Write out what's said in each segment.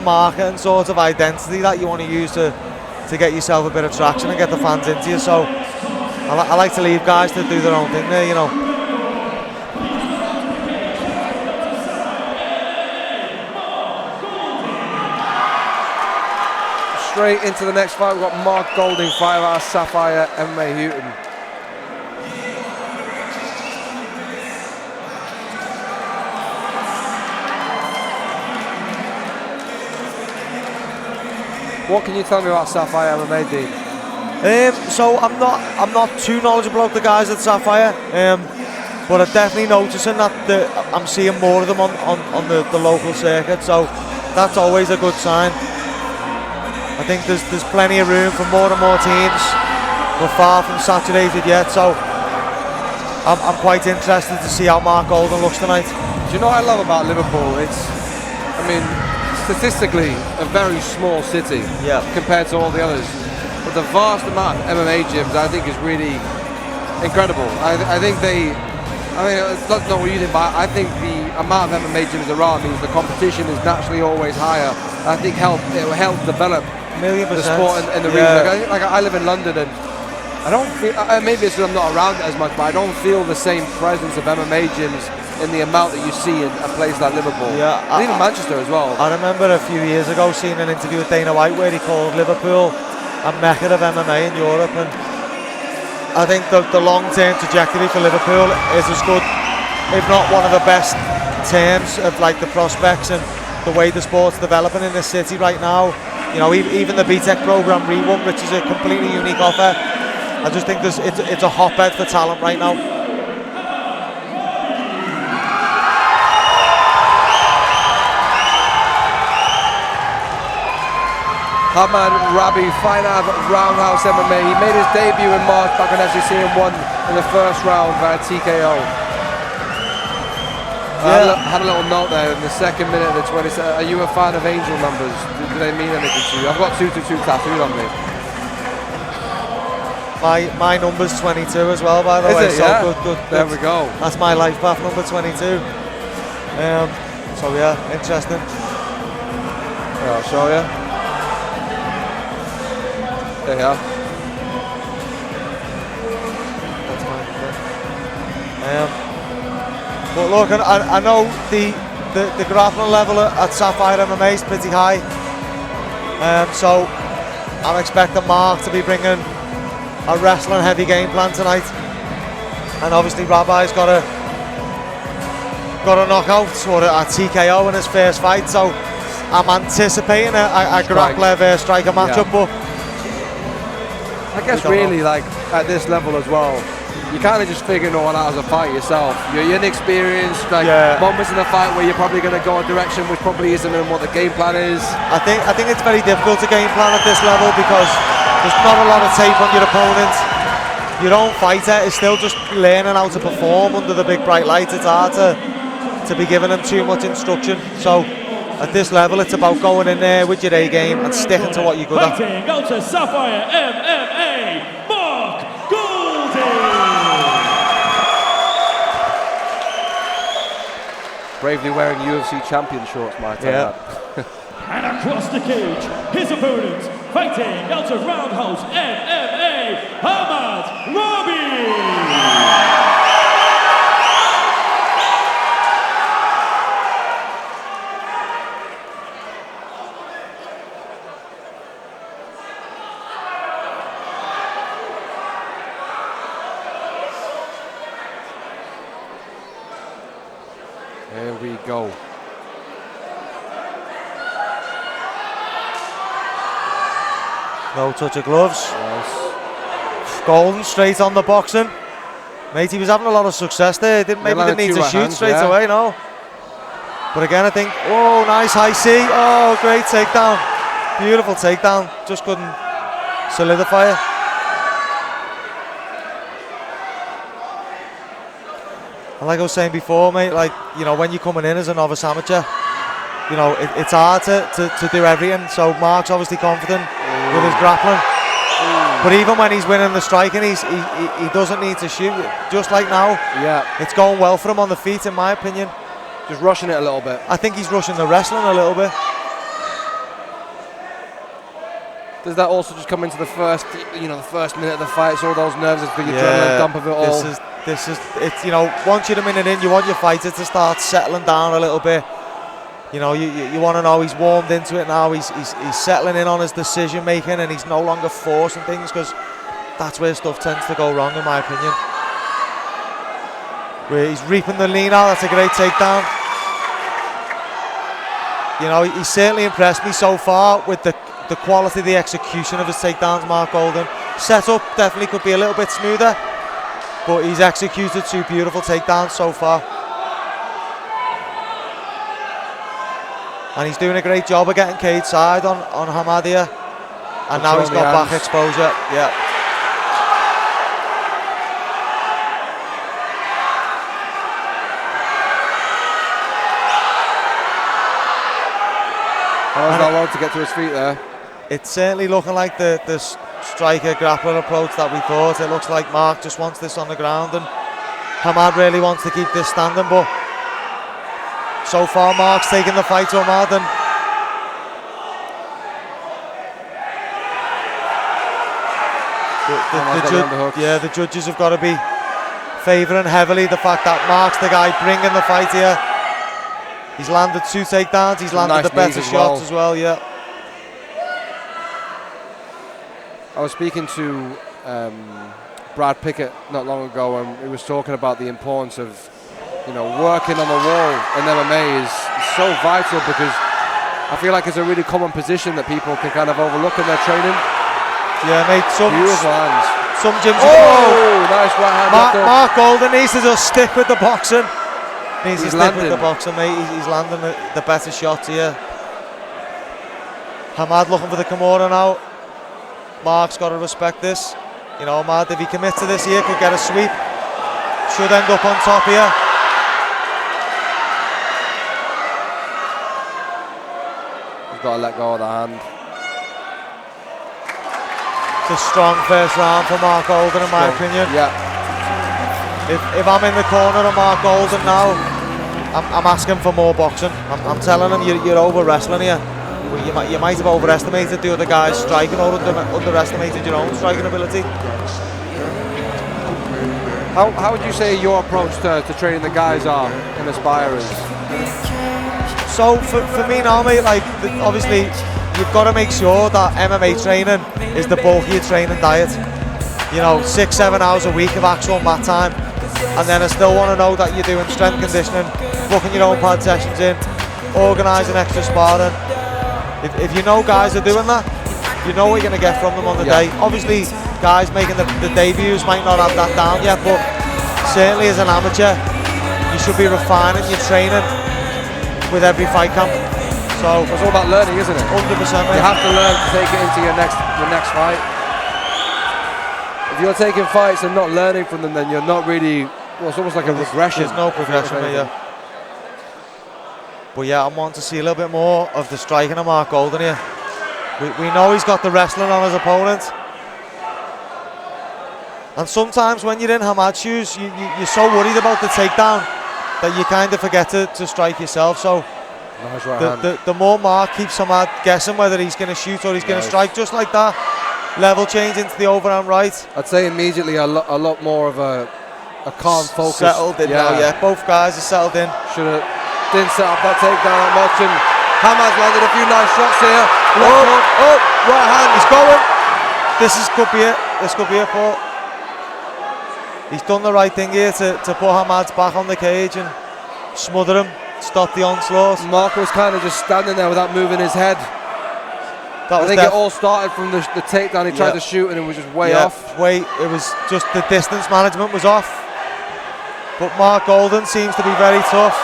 marketing sort of identity that you want to use to get yourself a bit of traction and get the fans into you. So I like to leave guys to do their own thing there, you know. Straight into the next fight, we've got Mark Golding fighting out of Sapphire MMA Houghton. What can you tell me about Sapphire MMA, Dean? So I'm not too knowledgeable about the guys at Sapphire, but I'm definitely noticing that I'm seeing more of them on the local circuit. So that's always a good sign. I think there's plenty of room for more and more teams. We're far from saturated yet, so I'm quite interested to see how Mark Golding looks tonight. Do you know what I love about Liverpool? Statistically a very small city compared to all the others, but the vast amount of MMA gyms I think is really incredible. I think that's not what you think, but I think the amount of MMA gyms around means the competition is naturally always higher. I think it will help develop the sport in the region. Like I live in London, and I don't feel, maybe it's because I'm not around it as much, but I don't feel the same presence of MMA gyms in the amount that you see in a place like Liverpool. Yeah, and even Manchester as well. I remember a few years ago seeing an interview with Dana White where he called Liverpool a mecca of MMA in Europe, and I think the long-term trajectory for Liverpool is as good, if not one of the best terms of like the prospects and the way the sport's developing in this city right now. You know, even the BTEC program rerun, which is a completely unique offer. I just think it's a hotbed for talent right now. Hamad Rabi fighting out of Roundhouse MMA. He made his debut in March back on FCC and won in the first round via TKO. I had a little note there in the second minute of the 20. Are you a fan of angel numbers? Do they mean anything to you? I've got 222 tattooed on me. My number's 22 as well, by the way. Is it? Yeah? Good. There we go. That's my life path, number 22. So yeah, interesting. Yeah, I'll show you. There you are. That's my number. But look, I know the grappling level at Sapphire MMA is pretty high. So I'm expecting Mark to be bringing a wrestling heavy game plan tonight, and obviously Rabi's got a knockout or a TKO in his first fight, so I'm anticipating a grappler versus striker matchup. But I guess really like at this level as well, you kind of just figuring it all out as a fighter yourself. You're inexperienced, moments in the fight where you're probably going to go a direction which probably isn't in what the game plan is. I think it's very difficult to game plan at this level because there's not a lot of tape on your opponent. Your own fighter is still just learning how to perform under the big bright lights. It's hard to be giving him too much instruction. So at this level, it's about going in there with your A game and sticking to what you're good at. Fighting out to Sapphire MMA, Mark Golding. Bravely wearing UFC champion shorts, might I add. And across the cage, his opponent, fighting out of Roundhouse MMA, Hamad Rabi. Here we go. No touch of gloves. Yes. Golding straight on the boxing. Mate, he was having a lot of success there. Maybe didn't need to shoot straight away, no. But again, I think, oh, nice high C. Oh, great takedown. Beautiful takedown. Just couldn't solidify it. And like I was saying before, mate, like, you know, when you're coming in as a novice amateur, you know, it's hard to do everything. So Mark's obviously confident with his grappling. But even when he's winning the striking, he doesn't need to shoot. Just like now, it's going well for him on the feet, in my opinion. Just rushing it a little bit. I think he's rushing the wrestling a little bit. does that also just come into the first, the first minute of the fight? It's all those nerves, it's the adrenaline dump of it all. It's once you're a minute in, you want your fighter to start settling down a little bit. You want to know he's warmed into it now. He's settling in on his decision making, and he's no longer forcing things, because that's where stuff tends to go wrong, in my opinion. Where he's reaping the lean out. That's a great takedown. He's certainly impressed me so far with the quality of the execution of his takedowns, Mark Golden. Setup definitely could be a little bit smoother, but he's executed 2 beautiful takedowns so far. And he's doing a great job of getting cage side on Hamad here. And now he's got back exposure. Yeah. Hamad's not allowed to get to his feet there. It's certainly looking like the striker grappler approach that we thought. It looks like Mark just wants this on the ground, and Hamad really wants to keep this standing, but so far Mark's taking the fight to Hamad, and the judges have got to be favouring heavily the fact that Mark's the guy bringing the fight here. He's landed 2 takedowns, he's landed the better shots as well, yeah. I was speaking to Brad Pickett not long ago, and he was talking about the importance of, working on the wall in MMA is so vital, because I feel like it's a really common position that people can kind of overlook in their training. Yeah, mate, beautiful hands. Some gyms. Nice right hand. Mark Golden needs to just stick with the boxing. He's stick with the boxing, mate. He's landing the better shots here. Hamad looking for the Kimura now. Mark's got to respect this. Hamad, if he commits to this here, could get a sweep. Should end up on top here. He's got to let go of the hand. It's a strong first round for Mark Golden, in my opinion. Yeah. If I'm in the corner of Mark Golden now, I'm asking for more boxing. I'm telling him you're over wrestling here. You might have overestimated the other guy's striking, or underestimated your own striking ability. How would you say your approach to training the guys are in Aspire is? So for me now, mate, obviously you've got to make sure that MMA training is the bulk of your training diet. 6-7 hours a week of actual mat time, and then I still want to know that you're doing strength conditioning, booking your own pad sessions in, organising extra sparring. If you know guys are doing that, you know what you're going to get from them on the day. Obviously, guys making the debuts might not have that down yet, but certainly as an amateur, you should be refining your training with every fight camp. So it's all about learning, isn't it? 100%, mate. You have to learn to take it into your next fight. If you're taking fights and not learning from them, then you're not really. Well, it's almost like a regression. There's no progression here. But yeah, I want to see a little bit more of the striking of Mark Golden here. We know he's got the wrestling on his opponent. And sometimes when you're in Hamad's shoes, you're so worried about the takedown that you kind of forget to strike yourself. So nice right the more Mark keeps Hamad guessing whether he's going to shoot or he's going to strike, just like that, level change into the overhand right. I'd say immediately a lot more of a calm focus. Settled in now, yeah. Both guys are settled in. Didn't set up that takedown that much, and Hamad's landed a few nice shots here. Right hand, he's going. This could be it. This could be it, Paul. He's done the right thing here to put Hamad's back on the cage and smother him, stop the onslaught. Mark was kind of just standing there without moving his head. I think it all started from the takedown. He tried to shoot and it was just way off. It was just the distance management was off. But Mark Golden seems to be very tough.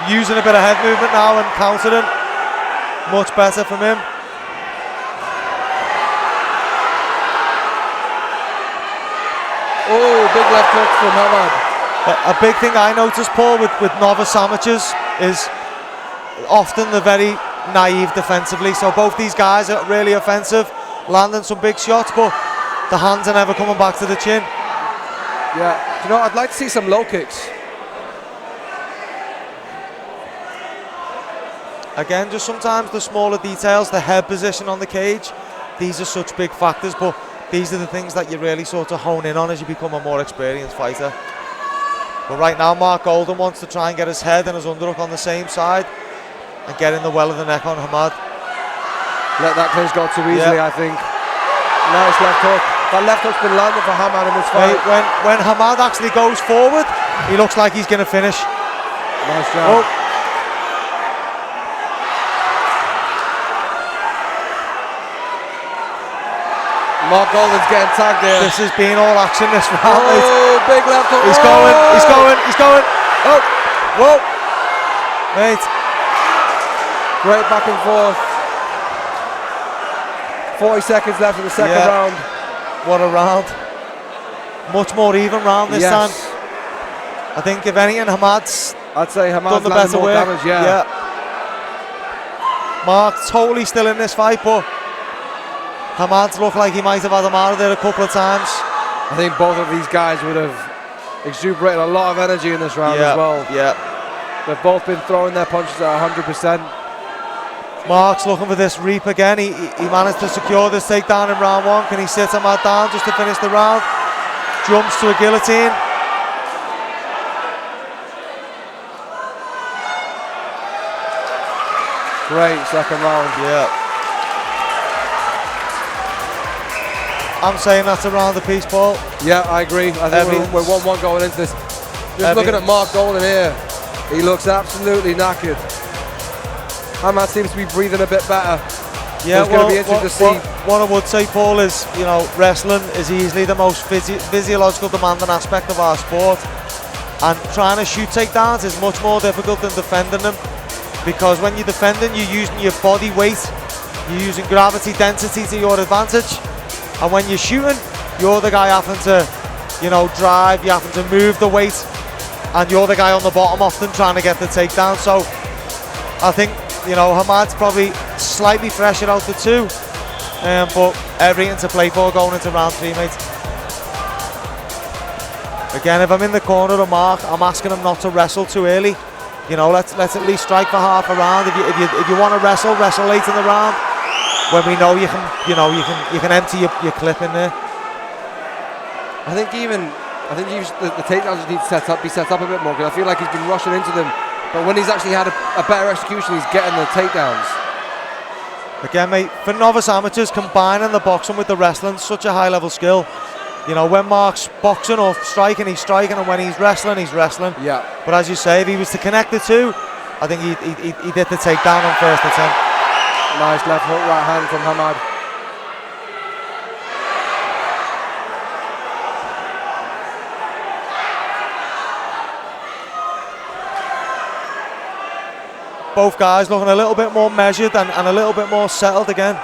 Using a bit of head movement now and countering. Much better from him. Oh, big left hook from Hamad. A big thing I noticed, Paul, with novice amateurs is often they're very naive defensively. So both these guys are really offensive, landing some big shots, but the hands are never coming back to the chin. Yeah, I'd like to see some low kicks. Again, just sometimes the smaller details, the head position on the cage, these are such big factors, but these are the things that you really sort of hone in on as you become a more experienced fighter. But right now, Mark Golden wants to try and get his head and his underhook on the same side and get in the well of the neck on Hamad. Let that clinch go too easily, I think. Nice left hook. That left hook's been landing for Hamad in this fight. When Hamad actually goes forward, he looks like he's going to finish. Nice job. Oh. Mark Golden's getting tagged there. This has been all action this round. Oh, big left hook. He's going. Oh, whoa. Wait. Great back and forth. 40 seconds left in the second round. What a round. Much more even round this time. I think if anything, I'd say Hamad's done the better more work. Damage, yeah. Mark totally still in this fight, but Hamad's looked like he might have had him out of there a couple of times. I think both of these guys would have exuberated a lot of energy in this round as well. Yeah. They've both been throwing their punches at 100%. Mark's looking for this reap again. He managed to secure this takedown in round one. Can he sit Hamad down just to finish the round? Jumps to a guillotine. Great second round. Yeah. I'm saying that's a round apiece, Paul. Yeah, I agree. I think we're 1-1 going into this. Just looking at Mark Golden here, he looks absolutely knackered. Hamad seems to be breathing a bit better. Yeah, it's going to be interesting to see. What I would say, Paul, is wrestling is easily the most physiological demanding aspect of our sport, and trying to shoot takedowns is much more difficult than defending them, because when you're defending, you're using your body weight, you're using gravity density to your advantage. And when you're shooting, you're the guy having to, drive, you're having to move the weight, and you're the guy on the bottom often trying to get the takedown. So I think, Hamad's probably slightly fresher out the two, but everything to play for going into round three, mate. Again, if I'm in the corner of Mark, I'm asking him not to wrestle too early. Let's at least strike for half a round. If you want to wrestle late in the round, when we know you can empty your clip in there. I think the takedowns need to be set up a bit more, because I feel like he's been rushing into them. But when he's actually had a better execution, he's getting the takedowns. Again, mate, for novice amateurs, combining the boxing with the wrestling, such a high level skill. When Mark's boxing or striking, he's striking, and when he's wrestling, he's wrestling. Yeah. But as you say, if he was to connect the two, I think he did the takedown on first attempt. Nice left hook, right hand from Hamad. Both guys looking a little bit more measured and a little bit more settled again.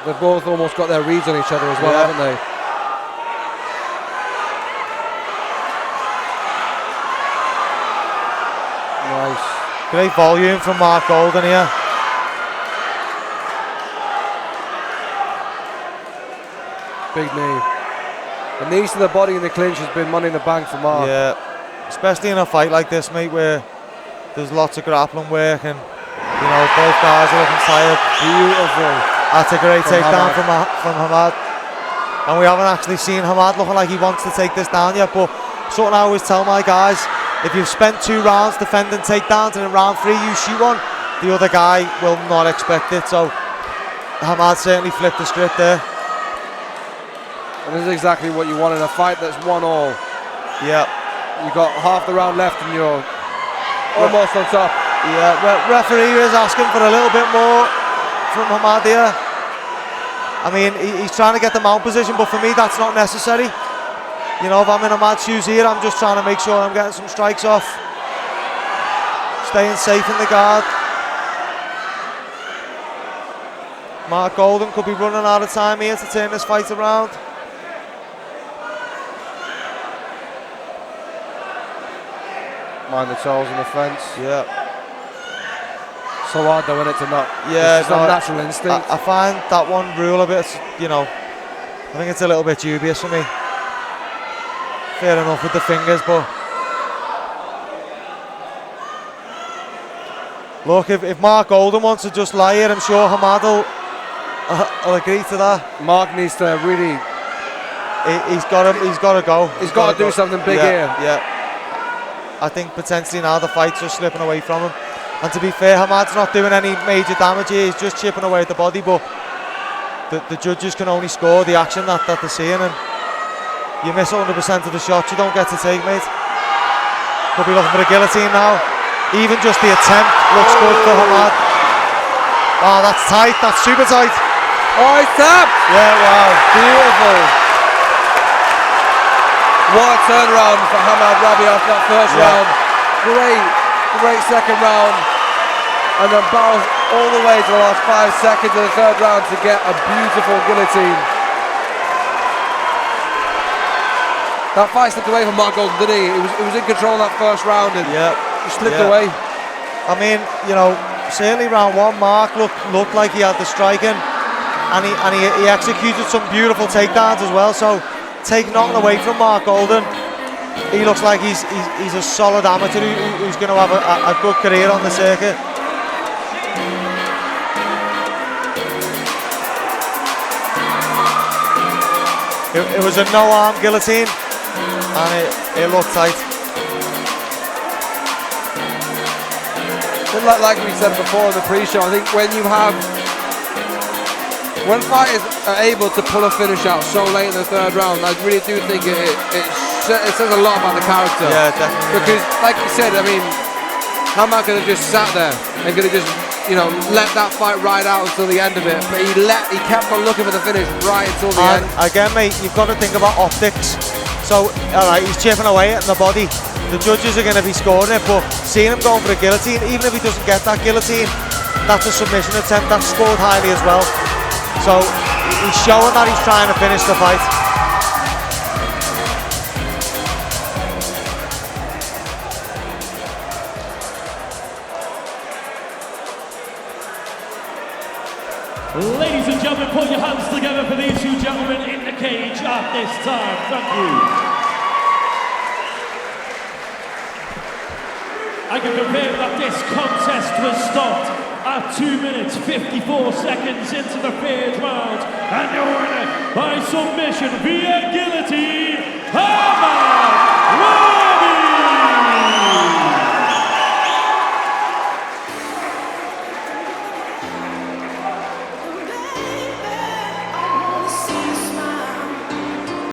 They've both almost got their reads on each other as well, haven't they? Nice. Great volume from Mark Golden here. Big knee. The knees to the body in the clinch has been money in the bank for Mark. Yeah, especially in a fight like this, mate, where there's lots of grappling work and both guys are looking tired. Beautiful. That's a great takedown from Hamad. And we haven't actually seen Hamad looking like he wants to take this down yet, but something I always tell my guys, if you've spent 2 rounds defending takedowns and in round 3 you shoot one, the other guy will not expect it. So Hamad certainly flipped the script there. And this is exactly what you want in a fight that's 1-all. Yeah. You've got half the round left and you're almost on top. Yeah, referee is asking for a little bit more from Hamad here. I mean, he's trying to get the mount position, but for me that's not necessary. If I'm in Hamad's shoes here, I'm just trying to make sure I'm getting some strikes off. Staying safe in the guard. Mark Golden could be running out of time here to turn this fight around. Mind the toes on the fence. Yeah. So hard though, isn't it, to not? Yeah, it's not natural instinct. I find that one rule a bit, I think it's a little bit dubious for me. Fair enough with the fingers, but Look, if Mark Golden wants to just lie here, I'm sure Hamad will agree to that. Mark needs to really. He's got to go. He's got to do something big here. Yeah. I think potentially now the fight's just slipping away from him. And to be fair, Hamad's not doing any major damage here. He's just chipping away at the body, but the judges can only score the action that they're seeing, and you miss 100% of the shots you don't get to take, mate. Could be looking for a guillotine now. Even just the attempt looks good for Hamad. Oh, that's tight. That's super tight. Oh, he's tapped. Yeah, wow. Beautiful. What a turnaround for Hamad Rabi after that first round. Great second round. And then barrels all the way to the last 5 seconds of the third round to get a beautiful guillotine. That fight slipped away from Mark Golden, didn't he? He was in control of that first round and he slipped away. I mean, you know, certainly round one, Mark looked like he had the striking, and he executed some beautiful takedowns as well. So take nothing away from Mark Golden. He looks like he's a solid amateur who's going to have a good career on the circuit. It was a no-arm guillotine, and it looked tight. Like we said before in the pre-show, I think when fighters are able to pull a finish out so late in the third round, I really do think it says a lot about the character. Yeah, definitely. Because, like you said, I mean, Hamad could have just sat there and could have just, let that fight ride out until the end of it. But he kept on looking for the finish right until the end. Again, mate, you've got to think about optics. So, all right, he's chipping away at the body. The judges are going to be scoring it, but seeing him going for a guillotine, even if he doesn't get that guillotine, that's a submission attempt. That's scored highly as well. So he's showing that he's trying to finish the fight. Ladies and gentlemen, put your hands together for these two gentlemen in the cage at this time. Thank you. I can confirm that this contest was stopped at 2 minutes 54 seconds into the third round, and your winner by submission via guillotine,